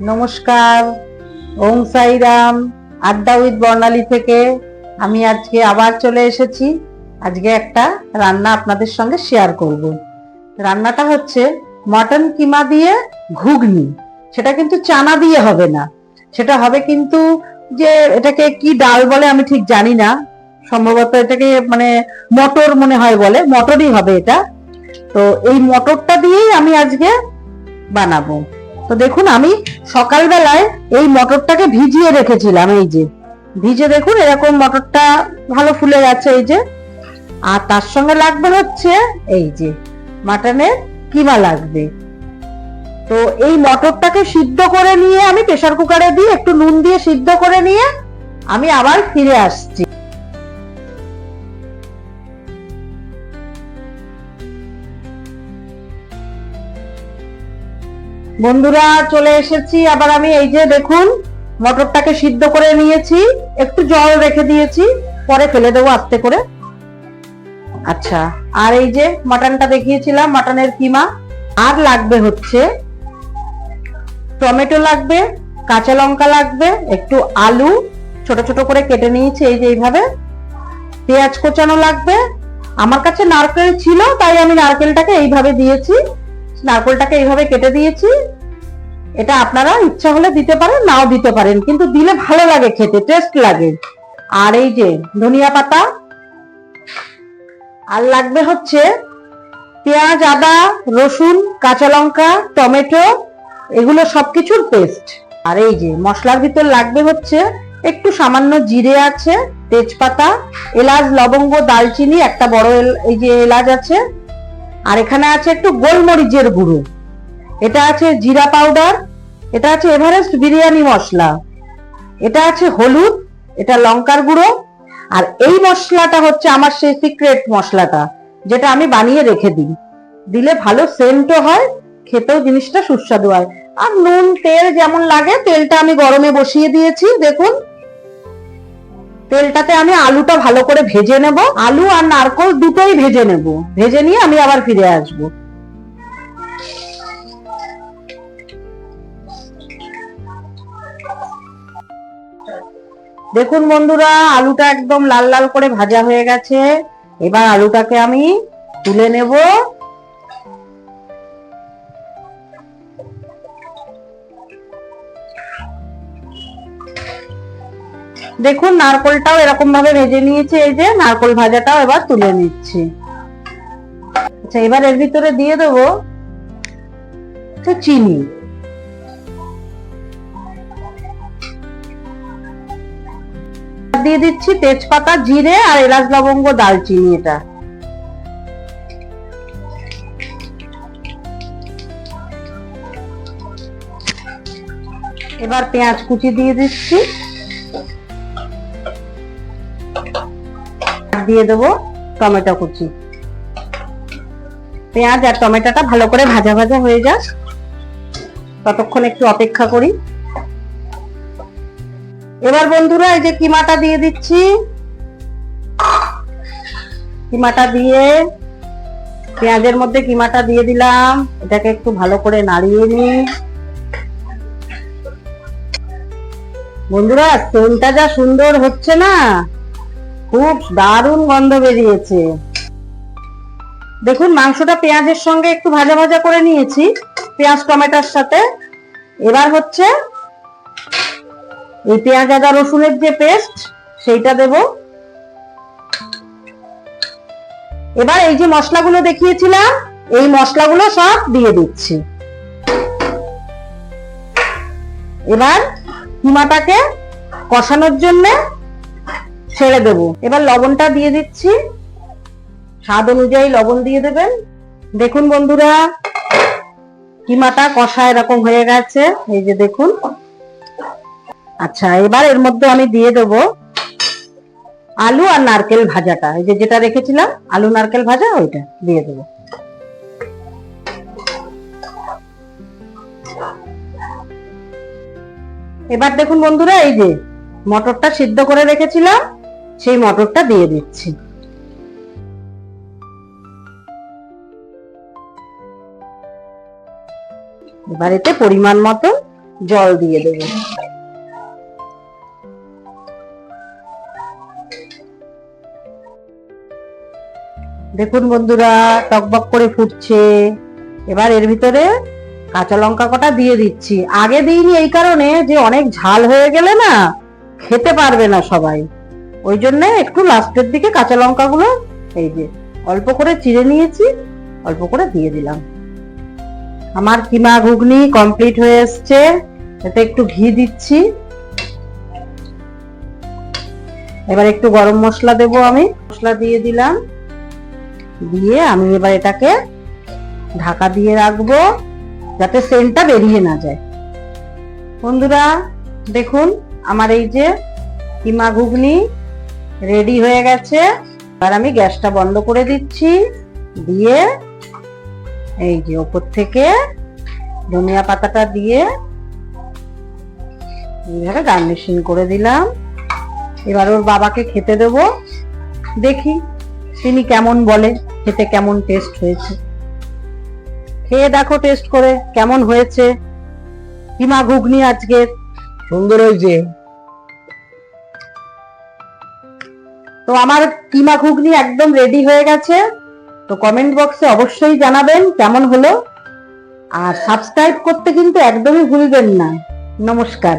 নমস্কার। ওম সাইরাম। আড্ডা উইথ বর্ণালী থেকে আমি আজকে আবার চলে এসেছি। আজকে একটা রান্না আপনাদের সঙ্গে শেয়ার করব। রান্নাটা হচ্ছে মটন কিমা দিয়ে ঘুগনি। সেটা কিন্তু চানা দিয়ে হবে না, সেটা হবে কিন্তু যে এটাকে কি ডাল বলে আমি ঠিক জানি না, সম্ভবত এটাকে মানে মটর মনে হয় বলে, মটরই হবে এটা। তো এই মটরটা দিয়েই আমি আজকে বানাবো। তো দেখুন, আমি সকালবেলায় এই মটরটাকে ভিজিয়ে রেখেছিলাম, এই যে ভিজে দেখুন এরকম মটরটা ভালো ফুলে গেছে এই যে। আর তার সঙ্গে লাগবে হচ্ছে এই যে মাটনের কিমা লাগবে। তো এই মটরটাকে সিদ্ধ করে নিয়ে আমি প্রেসার কুকারে দিয়ে একটু নুন দিয়ে সিদ্ধ করে নিয়ে আমি আবার ফিরে আসছি। বন্ধুরা চলে এসেছি আবার। আমি এই যে দেখুন মটরটাকে সিদ্ধ করে নিয়েছি, একটু জল রেখে দিয়েছি, পরে ফেলে দেবো আস্তে করে। আচ্ছা, আর এই যে মাটনটা দেখিয়েছিলাম, মাটনের কিমা। আর লাগবে হচ্ছে টমেটো লাগবে, কাঁচা লঙ্কা লাগবে, একটু আলু ছোট ছোট করে কেটে নিয়েছি এই যে এইভাবে, পেঁয়াজ কোচানো লাগবে। আমার কাছে নারকেল ছিল তাই আমি নারকেলটাকে এইভাবে দিয়েছি, নারকেলটাকে এইভাবে কেটে দিয়েছি। এটা আপনারা ইচ্ছা হলে দিতে পারেন, নাও দিতে পারেন, কিন্তু দিলে ভালো লাগে, খেতে টেস্ট লাগে। আর এই যে ধনিয়া পাতা। আর লাগবে হচ্ছে পেঁয়াজ, আদা, রসুন, কাঁচা লঙ্কা, টমেটো, এগুলো সবকিছুর পেস্ট। আর এই যে মশলার ভিতর লাগবে হচ্ছে একটু সামান্য জিরে আছে, তেজপাতা, এলাচ, লবঙ্গ, দালচিনি, একটা বড় এই যে এলাচ আছে। আর এখানে আছে একটু গোলমরিচের গুঁড়ো, এটা আছে জিরা পাউডার, এটা আছে এভারেস্ট বিরিয়ানি মশলা, এটা আছে হলুদ, এটা লঙ্কার গুঁড়ো। আর এই মশলাটা হচ্ছে আমার সেই সিক্রেট মশলাটা, যেটা আমি বানিয়ে রেখে দিই। দিলে ভালো সেন্টও হয়, খেতেও জিনিসটা সুস্বাদু হয়। আর নুন তেল যেমন লাগে, তেলটা আমি গরমে বসিয়ে দিয়েছি। দেখুন তেলটাতে আমি আলুটা ভালো করে ভেজে নেব, আলু আর নারকেল দুটোই ভেজে নেব, ভেজে নিয়ে আমি আবার ফিরে আসবো। দেখুন বন্ধুরা, আলুটা একদম লাল লাল করে ভাজা হয়ে গেছে। এবার আলুটাকে আমি তুলে নেব। দেখুন নারকেলটাও এরকম ভাবে ভেজে নিয়েছি, এই যে নারকেল ভাজাটাও এবার তুলে নিচ্ছি। আচ্ছা, এবার এর ভিতরে দিয়ে দেবো চিনি, দিয়ে দিচ্ছি তেজপাতা, জিরে আর এলাচ, লবঙ্গ, দালচিনি। এটা এবার পেঁয়াজ কুচি দিয়ে দিচ্ছি, দিয়ে দেবো টমেটো কুচি। পেঁয়াজ আর টমেটোটা ভালো করে ভাজা ভাজা হয়ে যাক, ততক্ষণ একটু অপেক্ষা করি। এবার বন্ধুরা এই যে কিমাটা দিয়ে দিচ্ছি, কিমাটা দিয়ে পেঁয়াজের মধ্যে কিমাটা দিয়ে দিলাম, এটাকে একটু ভালো করে নাড়িয়ে নিই। বন্ধুরা সেন্টটা যা সুন্দর হচ্ছে না, খুব দারুণ গন্ধ বেরিয়েছে। দেখুন মাংসটা পেঁয়াজের সঙ্গে একটু ভাজা ভাজা করে নিয়েছি, পেঁয়াজ টমেটোর সাথে। এবার হচ্ছে এই পেঁয়াজ আদা রসুনের যে পেস্ট সেইটা দেব। এবার এই যে মশলাগুলো দেখিয়েছিলাম, এই মশলাগুলো সব দিয়ে দিচ্ছি। এবার কিমাটাকে কষানোর জন্য ছেড়ে দেব। এবার লবণটা দিয়ে দিচ্ছি, স্বাদ অনুযায়ী লবণ দিয়ে দেবেন। দেখুন বন্ধুরা কিমাটা কষা এরকম হয়ে গেছে, এই যে দেখুন। আচ্ছা, এবার এর মধ্যে আমি দিয়ে দেব আলু আর নারকেল ভাজাটা, এই যে যেটা রেখেছিলাম আলু নারকেল ভাজা, ওইটা দিয়ে দেব। এবার দেখুন বন্ধুরা এই যে মটরটা সিদ্ধ করে রেখেছিলাম, সেই মটরটা দিয়ে দিচ্ছি। এবার এতে পরিমাণ মতো জল দিয়ে দেব। দেখুন বন্ধুরা, টকবক করে ফুটছে। এবার এর ভিতরে কাঁচা লঙ্কা কটা দিয়ে দিচ্ছি। আগে দিইনি এই কারণে যে অনেক ঝাল হয়ে গেলে না খেতে পারবে না সবাই, ওই জন্য একটু লাস্টের দিকে কাঁচা লঙ্কাগুলো এই যে অল্প করে চিড়ে নিয়েছি, অল্প করে দিয়ে দিলাম। আমার কিমা ঘুগনি কমপ্লিট হয়ে এসছে। এতে একটু ঘি দিচ্ছি। এবার একটু গরম মশলা দেব, আমি মশলা দিয়ে দিলাম। দিয়ে আমি এবার এটাকে ঢাকা দিয়ে রাখবো যাতে সেন্টটা বেরিয়ে না যায়। বন্ধুরা দেখুন, আমার এই যে কিমা ঘুগনি রেডি হয়ে গেছে। এবার আমি গ্যাসটা বন্ধ করে দিচ্ছি, দিয়ে এই যে ওপর থেকে ধনিয়া পাতাটা দিয়ে এইভাবে গার্নিশিং করে দিলাম। এবার ওর বাবাকে খেতে দেবো, দেখি তিনি কেমন বলে, খেতে কেমন টেস্ট হয়েছে। খেয়ে দেখো টেস্ট করে কেমন হয়েছে কিমা ঘুগনি আজকের। সুন্দর হয়েছে। তো আমার কিমা ঘুগনি একদম রেডি হয়ে গেছে। তো কমেন্ট বক্সে অবশ্যই জানাবেন কেমন হলো, আর সাবস্ক্রাইব করতে কিন্তু একদমই ভুলবেন না। নমস্কার।